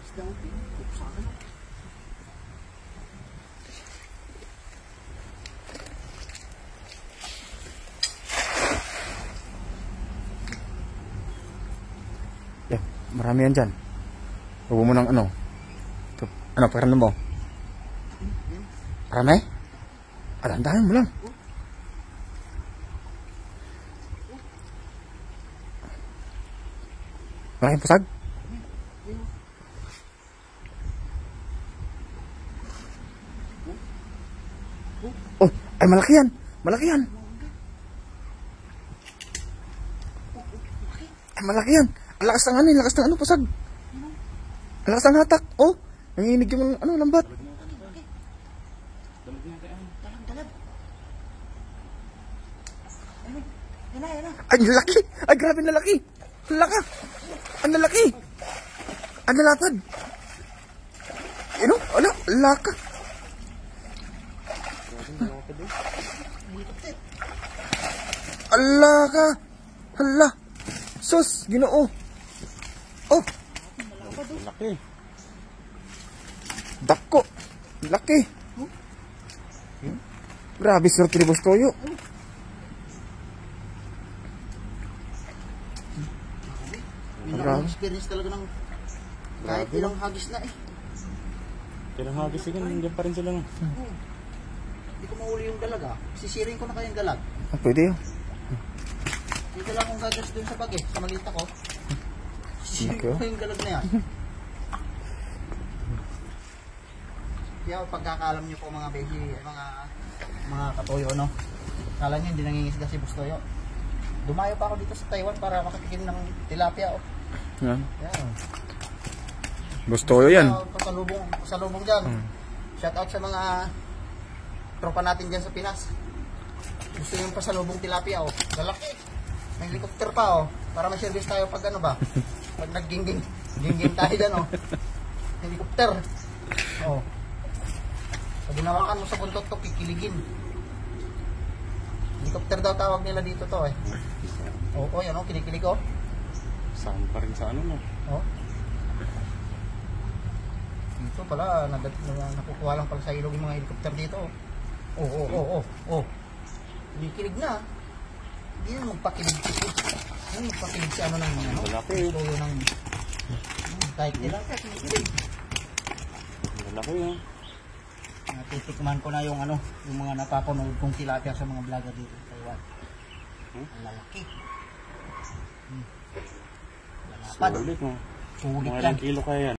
Yeah, marami yan dyan. Huwag mo ng ano. Ano, pakiramdam mo? Marami? Alandahan mo lang. Maraming pusag? Oh, ay malaki yan. Malaki yan. Ay malaki yan. Ang lakas ng ano, lakas ng ano, pusag. Ang lakas ng hatak. Oh, nanginig yung ano, lambat. Ay, lalaki. Ay, grabe na laki. Ang laka. Ang lalaki. Ang lalapad. Ano? Ano? Laka. Alaka. Hala. Sus, Ginoo. Oh. Laki. Dako. Laki. Grabe, Sir Tribus Toyo. Grabe. Experience talaga ng kahit ilang hagis na eh. Ilang hagis sige, nandiyan pa rin sila. Hindi ko mahuli yung dalag ah. Sisirin ko na kayong dalag. Ah, pwede yun. Dito lang akong gagas dun sa bag eh. Sa malita ko. Sisirin ko yung dalag na yan. Kaya pagkakaalam nyo po mga beji, mga katoyo no. Kala nyo hindi nangingisda si Bustoyo. Dumayo pa ako dito sa Taiwan para makatikim ng tilapia oh. Yan. Yan. Bustoyo yan. Pasalubong dyan. Shout out sa mga tropa natin dyan sa Pinas. Gusto yung pasalubong tilapia oh. Lalaki. May helicopter pa oh. Para ma-service tayo pag ano ba. Pag nag-gingging tayo dyan oh. Helicopter. Oh. Pag ginawakan mo sa buntot to, kikiligin. Helicopter daw tawag nila dito to eh. Oo, yan o, kinikilig o. Saan pa rin sa ano no? Oo. Dito pala, nakukuha lang pala sa ilog yung mga helicopter dito. Oo. Kinikilig na. Hindi na magpakilig. Hindi magpakilig si ano ng mga ano. Lalaki eh. Tuyo ng kahit nila. Kinikilig. Lalaki eh. Natitikman ko na yung ano, yung mga napapanood kong tilapia sa mga vlogger dito sa Taiwan. Ang lalaki. Lalapad. Sulit mo. Sulit Mga yan. ilang kilo kaya yan?